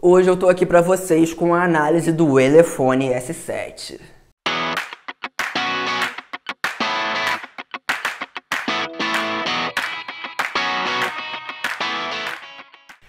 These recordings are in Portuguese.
Hoje eu tô aqui pra vocês com a análise do Elephone S7.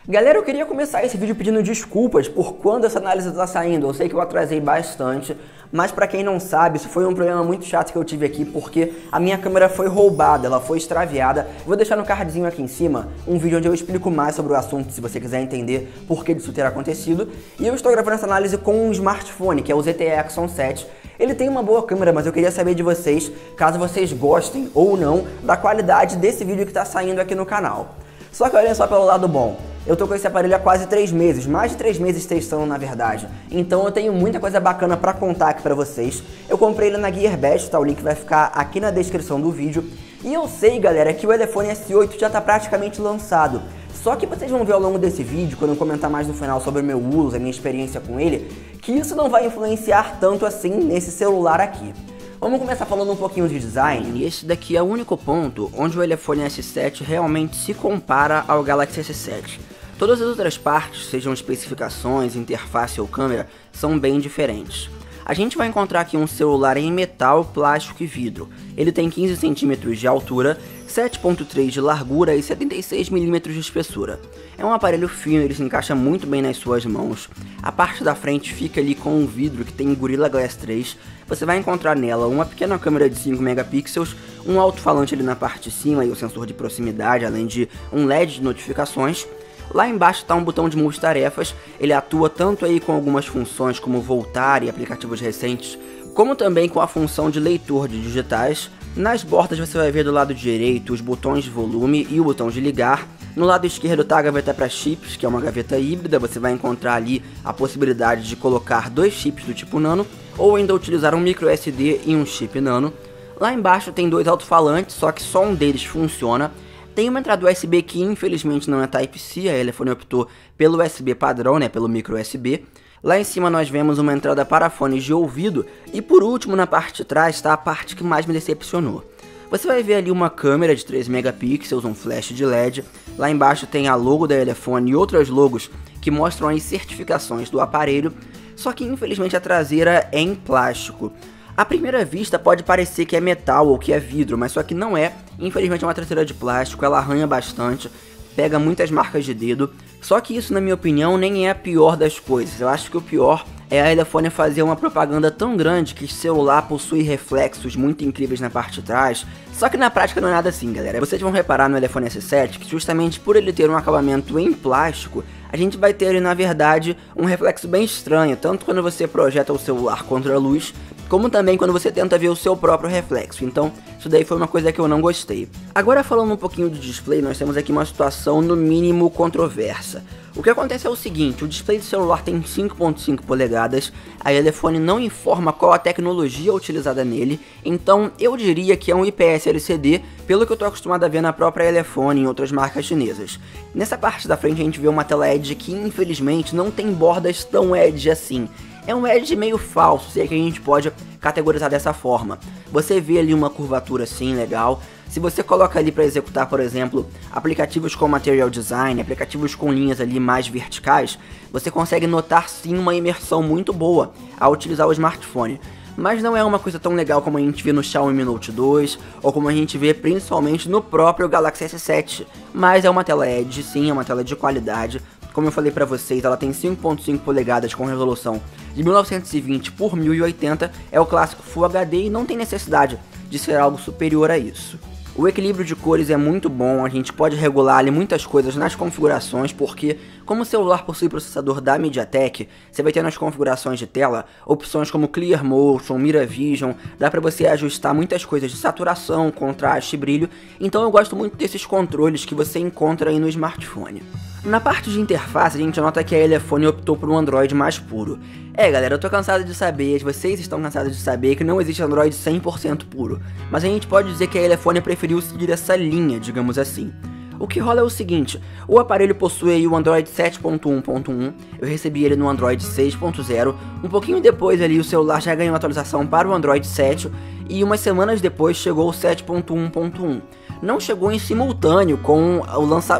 Galera, eu queria começar esse vídeo pedindo desculpas por quando essa análise tá saindo. Eu sei que eu atrasei bastante, mas pra quem não sabe, isso foi um problema muito chato que eu tive aqui, porque a minha câmera foi roubada, ela foi extraviada. Vou deixar no cardzinho aqui em cima um vídeo onde eu explico mais sobre o assunto, se você quiser entender por que disso ter acontecido. E eu estou gravando essa análise com um smartphone, que é o ZTE Axon 7. Ele tem uma boa câmera, mas eu queria saber de vocês, caso vocês gostem ou não, da qualidade desse vídeo que tá saindo aqui no canal. Só que olhem só pelo lado bom. Eu tô com esse aparelho há quase 3 meses, mais de 3 meses testando na verdade. Então eu tenho muita coisa bacana pra contar aqui pra vocês. Eu comprei ele na Gearbest, tá? O link vai ficar aqui na descrição do vídeo. E eu sei, galera, que o Elephone S8 já tá praticamente lançado. Só que vocês vão ver ao longo desse vídeo, quando eu comentar mais no final sobre o meu uso, a minha experiência com ele, que isso não vai influenciar tanto assim nesse celular aqui. Vamos começar falando um pouquinho de design, e esse daqui é o único ponto onde o Elephone S7 realmente se compara ao Galaxy S7. Todas as outras partes, sejam especificações, interface ou câmera, são bem diferentes. A gente vai encontrar aqui um celular em metal, plástico e vidro. Ele tem 15 cm de altura, 7.3 de largura e 76 mm de espessura. É um aparelho fino, ele se encaixa muito bem nas suas mãos. A parte da frente fica ali com um vidro que tem Gorilla Glass 3. Você vai encontrar nela uma pequena câmera de 5 megapixels, um alto-falante ali na parte de cima e o sensor de proximidade, além de um LED de notificações. Lá embaixo está um botão de multitarefas, ele atua tanto aí com algumas funções como voltar e aplicativos recentes, como também com a função de leitor de digitais. Nas bordas você vai ver do lado direito os botões de volume e o botão de ligar. No lado esquerdo está a gaveta para chips, que é uma gaveta híbrida, você vai encontrar ali a possibilidade de colocar 2 chips do tipo nano, ou ainda utilizar um micro SD e um chip nano. Lá embaixo tem 2 alto-falantes, só que só um deles funciona. Tem uma entrada USB que infelizmente não é Type-C, a Elephone optou pelo USB padrão, pelo micro USB. Lá em cima nós vemos uma entrada para fones de ouvido e por último na parte de trás está a parte que mais me decepcionou. Você vai ver ali uma câmera de 3 megapixels, um flash de LED, lá embaixo tem a logo da Elephone e outros logos que mostram as certificações do aparelho, só que infelizmente a traseira é em plástico. À primeira vista pode parecer que é metal ou que é vidro, mas só que não é. Infelizmente é uma traseira de plástico, ela arranha bastante, pega muitas marcas de dedo. Só que isso, na minha opinião, nem é a pior das coisas. Eu acho que o pior é a Elephone fazer uma propaganda tão grande que o celular possui reflexos muito incríveis na parte de trás. Só que na prática não é nada assim, galera. Vocês vão reparar no Elephone S7 que justamente por ele ter um acabamento em plástico, a gente vai ter ali, na verdade, um reflexo bem estranho, tanto quando você projeta o celular contra a luz, como também quando você tenta ver o seu próprio reflexo. Então, isso daí foi uma coisa que eu não gostei. Agora, falando um pouquinho do display, nós temos aqui uma situação no mínimo controversa. O que acontece é o seguinte, o display do celular tem 5.5 polegadas, a Elephone não informa qual a tecnologia utilizada nele, então eu diria que é um IPS LCD, pelo que eu tô acostumado a ver na própria Elephone e em outras marcas chinesas. Nessa parte da frente a gente vê uma tela Edge que infelizmente não tem bordas tão Edge assim. É um Edge meio falso, se é que a gente pode categorizar dessa forma. Você vê ali uma curvatura sim, legal. Se você coloca ali para executar, por exemplo, aplicativos com Material Design, aplicativos com linhas ali mais verticais, você consegue notar sim uma imersão muito boa ao utilizar o smartphone. Mas não é uma coisa tão legal como a gente vê no Xiaomi Mi Note 2, ou como a gente vê principalmente no próprio Galaxy S7. Mas é uma tela Edge, sim, é uma tela de qualidade. Como eu falei pra vocês, ela tem 5.5 polegadas com resolução de 1920 por 1080, é o clássico Full HD e não tem necessidade de ser algo superior a isso. O equilíbrio de cores é muito bom, a gente pode regular ali muitas coisas nas configurações, porque como o celular possui processador da MediaTek, você vai ter nas configurações de tela opções como Clear Motion, Mira Vision, dá pra você ajustar muitas coisas de saturação, contraste e brilho, então eu gosto muito desses controles que você encontra aí no smartphone. Na parte de interface a gente nota que a Elephone optou por um Android mais puro. Galera, eu tô cansado de saber, vocês estão cansados de saber que não existe Android 100% puro, mas a gente pode dizer que a Elephone preferiu seguir essa linha, digamos assim. O que rola é o seguinte, o aparelho possui aí o Android 7.1.1, eu recebi ele no Android 6.0, um pouquinho depois ali o celular já ganhou atualização para o Android 7 e umas semanas depois chegou o 7.1.1. não chegou em simultâneo com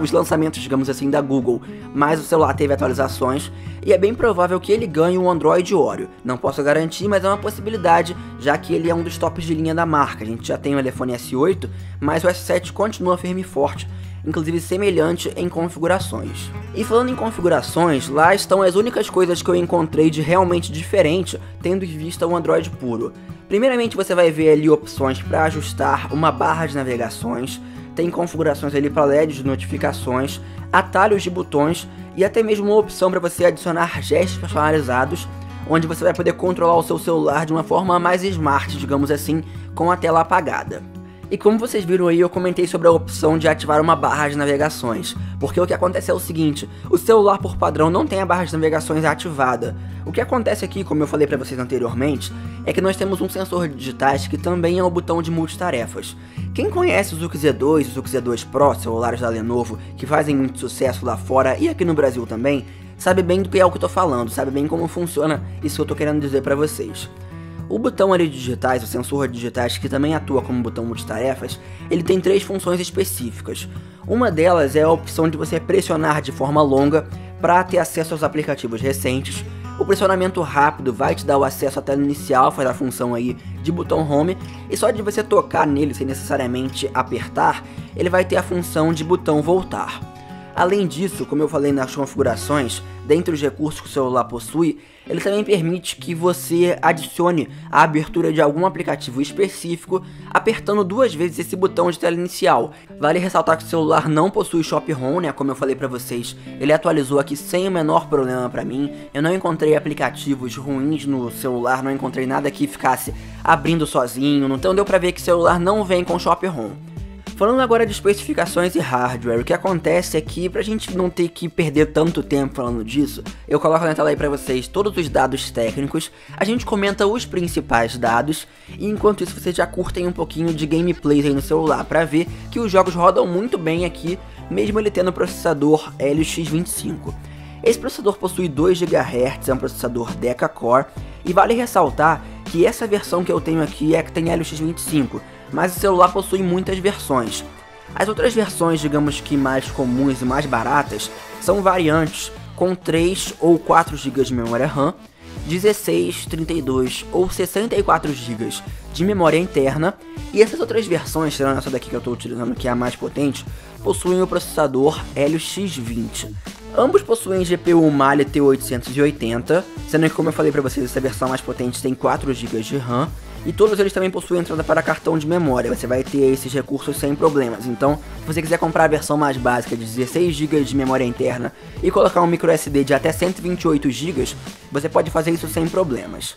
os lançamentos, digamos assim, da Google, mas o celular teve atualizações e é bem provável que ele ganhe um Android Oreo. Não posso garantir, mas é uma possibilidade, já que ele é um dos tops de linha da marca. A gente já tem o iPhone S8, mas o S7 continua firme e forte, inclusive semelhante em configurações. E falando em configurações, lá estão as únicas coisas que eu encontrei de realmente diferente, tendo em vista o Android puro. Primeiramente você vai ver ali opções para ajustar uma barra de navegações, tem configurações ali para LEDs de notificações, atalhos de botões e até mesmo uma opção para você adicionar gestos personalizados, onde você vai poder controlar o seu celular de uma forma mais smart, digamos assim, com a tela apagada. E como vocês viram aí, eu comentei sobre a opção de ativar uma barra de navegações, porque o que acontece é o seguinte, o celular por padrão não tem a barra de navegações ativada. O que acontece aqui, como eu falei para vocês anteriormente, é que nós temos um sensor de digitais que também é o botão de multitarefas. Quem conhece o Zuc Z2 e o Zuc Z2 Pro, celulares da Lenovo, que fazem muito sucesso lá fora e aqui no Brasil também, sabe bem do que é o que eu tô falando, sabe bem como funciona isso que eu tô querendo dizer para vocês. O botão ali de digitais, o sensor de digitais, que também atua como botão multitarefas, ele tem 3 funções específicas. Uma delas é a opção de você pressionar de forma longa para ter acesso aos aplicativos recentes. O pressionamento rápido vai te dar o acesso à tela inicial, faz a função aí de botão home, e só de você tocar nele sem necessariamente apertar, ele vai ter a função de botão voltar. Além disso, como eu falei nas configurações, dentre os recursos que o celular possui, ele também permite que você adicione a abertura de algum aplicativo específico apertando 2 vezes esse botão de tela inicial. Vale ressaltar que o celular não possui Shop Home, né? Como eu falei pra vocês, ele atualizou aqui sem o menor problema pra mim. Eu não encontrei aplicativos ruins no celular, não encontrei nada que ficasse abrindo sozinho, então deu pra ver que o celular não vem com Shop Home. Falando agora de especificações e hardware, o que acontece é que, pra gente não ter que perder tanto tempo falando disso, eu coloco na tela aí pra vocês todos os dados técnicos, a gente comenta os principais dados, e enquanto isso vocês já curtem um pouquinho de gameplays aí no celular, pra ver que os jogos rodam muito bem aqui, mesmo ele tendo o processador Helio X25. Esse processador possui 2 GHz, é um processador Deca-Core, e vale ressaltar que essa versão que eu tenho aqui é a que tem Helio X25, mas o celular possui muitas versões. As outras versões, digamos que mais comuns e mais baratas, são variantes com 3 ou 4 GB de memória RAM, 16, 32 ou 64 GB de memória interna, e essas outras versões, tirando essa daqui que eu estou utilizando, que é a mais potente, possuem o processador Helio X20. Ambos possuem GPU Mali T880, sendo que, como eu falei para vocês, essa versão mais potente tem 4 GB de RAM, e todos eles também possuem entrada para cartão de memória, você vai ter esses recursos sem problemas. Então, se você quiser comprar a versão mais básica de 16 GB de memória interna e colocar um micro SD de até 128 GB, você pode fazer isso sem problemas.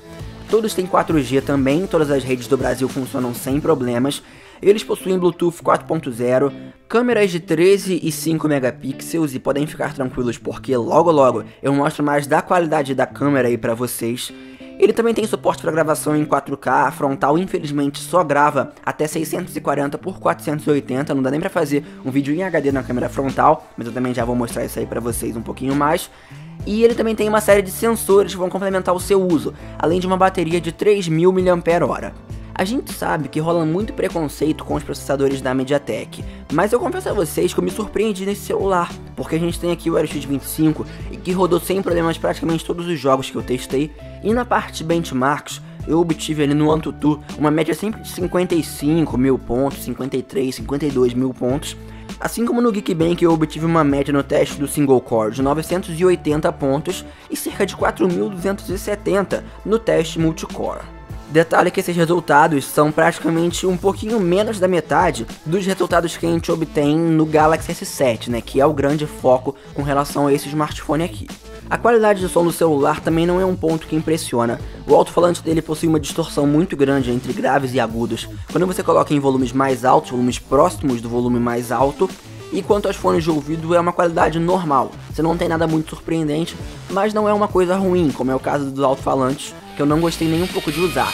Todos têm 4G também, todas as redes do Brasil funcionam sem problemas. Eles possuem Bluetooth 4.0, câmeras de 13 e 5 megapixels e podem ficar tranquilos porque logo eu mostro mais da qualidade da câmera aí pra vocês. Ele também tem suporte para gravação em 4K, a frontal infelizmente só grava até 640 por 480, não dá nem pra fazer um vídeo em HD na câmera frontal, mas eu também já vou mostrar isso aí pra vocês um pouquinho mais. E ele também tem uma série de sensores que vão complementar o seu uso, além de uma bateria de 3000 mAh. A gente sabe que rola muito preconceito com os processadores da MediaTek, mas eu confesso a vocês que eu me surpreendi nesse celular, porque a gente tem aqui o Helio X25 e que rodou sem problemas praticamente todos os jogos que eu testei, e na parte de benchmarks eu obtive ali no AnTuTu uma média sempre de 55 mil pontos, 53, 52 mil pontos, assim como no Geekbench eu obtive uma média no teste do single core de 980 pontos e cerca de 4.270 no teste multicore. Detalhe que esses resultados são praticamente um pouquinho menos da metade dos resultados que a gente obtém no Galaxy S7, né, que é o grande foco com relação a esse smartphone aqui. A qualidade de som do celular também não é um ponto que impressiona. O alto-falante dele possui uma distorção muito grande entre graves e agudos. Quando você coloca em volumes mais altos, volumes próximos do volume mais alto, e quanto aos fones de ouvido é uma qualidade normal. Você não tem nada muito surpreendente, mas não é uma coisa ruim, como é o caso dos alto-falantes, que eu não gostei nem um pouco de usar.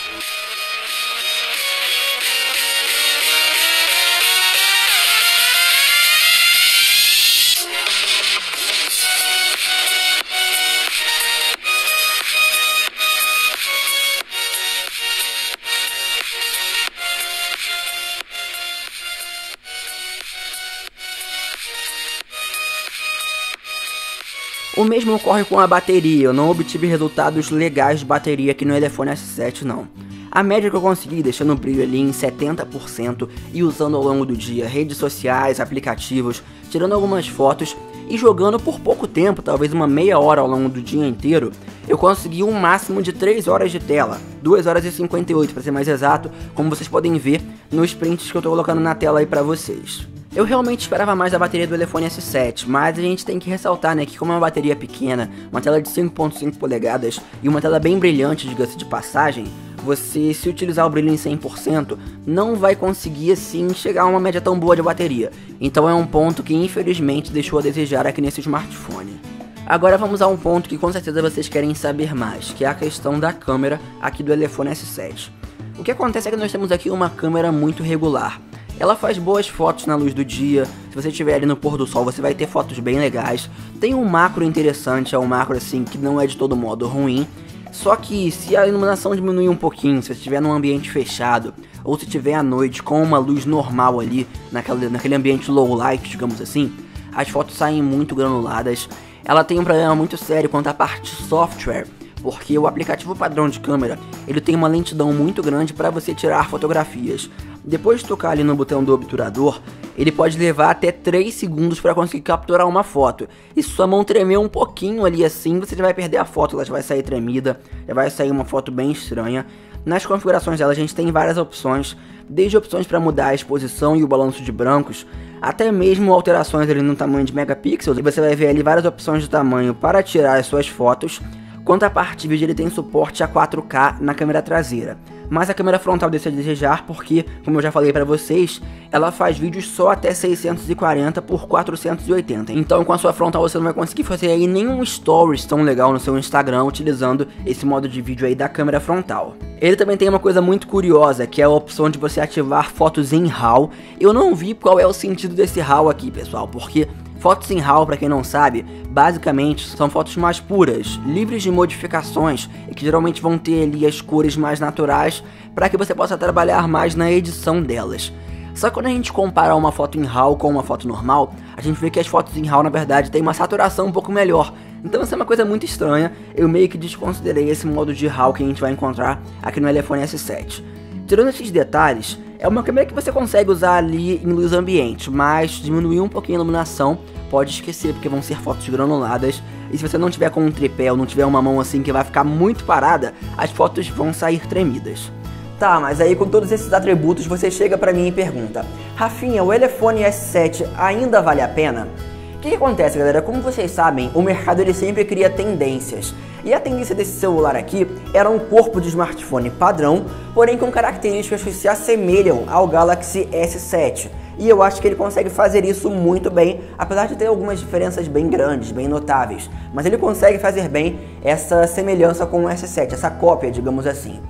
O mesmo ocorre com a bateria, eu não obtive resultados legais de bateria aqui no Elefone S7 não. A média que eu consegui deixando o brilho ali em 70% e usando ao longo do dia redes sociais, aplicativos, tirando algumas fotos e jogando por pouco tempo, talvez uma meia hora ao longo do dia inteiro, eu consegui um máximo de 3 horas de tela, 2 horas e 58 para ser mais exato, como vocês podem ver nos prints que eu tô colocando na tela aí pra vocês. Eu realmente esperava mais da bateria do Elefone S7, mas a gente tem que ressaltar, né, que como é uma bateria pequena, uma tela de 5.5 polegadas e uma tela bem brilhante, diga-se de passagem, você, se utilizar o brilho em 100%, não vai conseguir assim chegar a uma média tão boa de bateria. Então é um ponto que infelizmente deixou a desejar aqui nesse smartphone. Agora vamos a um ponto que com certeza vocês querem saber mais, que é a questão da câmera aqui do Elefone S7. O que acontece é que nós temos aqui uma câmera muito regular. Ela faz boas fotos na luz do dia, se você estiver ali no pôr do sol você vai ter fotos bem legais. Tem um macro interessante, é um macro assim que não é de todo modo ruim. Só que se a iluminação diminuir um pouquinho, se você estiver num ambiente fechado, ou se estiver à noite com uma luz normal ali, naquele ambiente low light, digamos assim, as fotos saem muito granuladas. Ela tem um problema muito sério quanto à parte software, porque o aplicativo padrão de câmera, ele tem uma lentidão muito grande para você tirar fotografias. Depois de tocar ali no botão do obturador, ele pode levar até 3 segundos para conseguir capturar uma foto. E se sua mão tremer um pouquinho ali assim, você já vai perder a foto, ela já vai sair tremida, já vai sair uma foto bem estranha. Nas configurações dela a gente tem várias opções, desde opções para mudar a exposição e o balanço de brancos, até mesmo alterações ali no tamanho de megapixels, e você vai ver ali várias opções de tamanho para tirar as suas fotos. Quanto à parte de vídeo, ele tem suporte a 4K na câmera traseira, mas a câmera frontal deixa a desejar porque, como eu já falei pra vocês, ela faz vídeos só até 640 por 480, então com a sua frontal você não vai conseguir fazer aí nenhum stories tão legal no seu Instagram utilizando esse modo de vídeo aí da câmera frontal. Ele também tem uma coisa muito curiosa, que é a opção de você ativar fotos em RAW. Eu não vi qual é o sentido desse RAW aqui, pessoal, porque fotos em RAW, para quem não sabe, basicamente são fotos mais puras, livres de modificações e que geralmente vão ter ali as cores mais naturais para que você possa trabalhar mais na edição delas. Só que quando a gente compara uma foto em RAW com uma foto normal, a gente vê que as fotos em RAW na verdade tem uma saturação um pouco melhor. Então isso é uma coisa muito estranha, eu meio que desconsiderei esse modo de RAW que a gente vai encontrar aqui no Elefone S7. Tirando esses detalhes, é uma câmera que você consegue usar ali em luz ambiente, mas diminuir um pouquinho a iluminação, pode esquecer, porque vão ser fotos granuladas, e se você não tiver com um tripé ou não tiver uma mão assim que vai ficar muito parada, as fotos vão sair tremidas. Tá, mas aí com todos esses atributos você chega pra mim e pergunta: Rafinha, o Elefone S7 ainda vale a pena? O que acontece, galera? Como vocês sabem, o mercado ele sempre cria tendências. E a tendência desse celular aqui era um corpo de smartphone padrão, porém com características que se assemelham ao Galaxy S7. E eu acho que ele consegue fazer isso muito bem, apesar de ter algumas diferenças bem grandes, bem notáveis. Mas ele consegue fazer bem essa semelhança com o S7, essa cópia, digamos assim.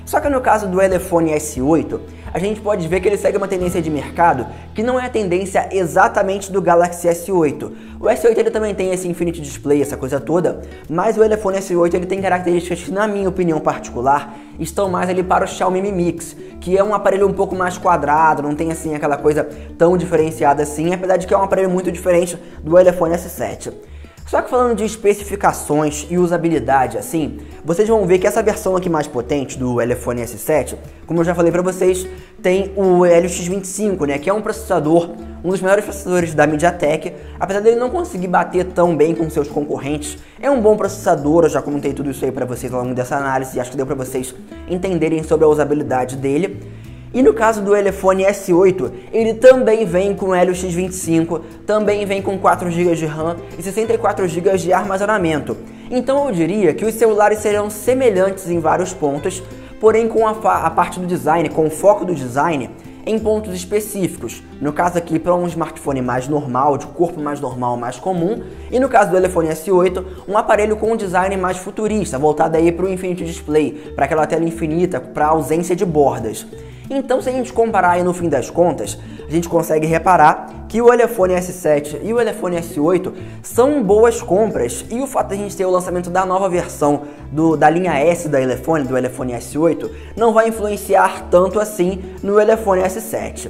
Só que no caso do Elefone S8, a gente pode ver que ele segue uma tendência de mercado que não é a tendência exatamente do Galaxy S8. O S8 ele também tem esse Infinity Display, essa coisa toda, mas o Elefone S8 ele tem características que, na minha opinião particular, estão mais ali para o Xiaomi Mi Mix, que é um aparelho um pouco mais quadrado, não tem assim aquela coisa tão diferenciada assim, apesar de que é um aparelho muito diferente do Elefone S7. Só que falando de especificações e usabilidade assim, vocês vão ver que essa versão aqui mais potente do Elefone S7, como eu já falei pra vocês, tem o Helio X25, né, que é um processador, um dos melhores processadores da MediaTek, apesar dele não conseguir bater tão bem com seus concorrentes. É um bom processador, eu já comentei tudo isso aí pra vocês ao longo dessa análise e acho que deu pra vocês entenderem sobre a usabilidade dele. E no caso do Elefone S8, ele também vem com Helio X25, também vem com 4 GB de RAM e 64 GB de armazenamento. Então eu diria que os celulares serão semelhantes em vários pontos, porém com a parte do design, com o foco do design em pontos específicos. No caso aqui para um smartphone mais normal, de corpo mais normal, mais comum, e no caso do Elefone S8, um aparelho com um design mais futurista, voltado aí para o Infinity Display, para aquela tela infinita, para a ausência de bordas. Então, se a gente comparar aí no fim das contas, a gente consegue reparar que o Elefone S7 e o Elefone S8 são boas compras, e o fato de a gente ter o lançamento da nova versão da linha S do Elefone S8, não vai influenciar tanto assim no Elefone S7.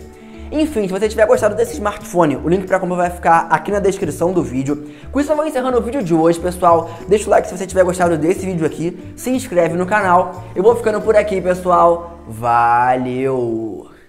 Enfim, se você tiver gostado desse smartphone, o link para compra vai ficar aqui na descrição do vídeo. Com isso eu vou encerrando o vídeo de hoje, pessoal. Deixa o like se você tiver gostado desse vídeo aqui, se inscreve no canal. Eu vou ficando por aqui, pessoal. Valeu!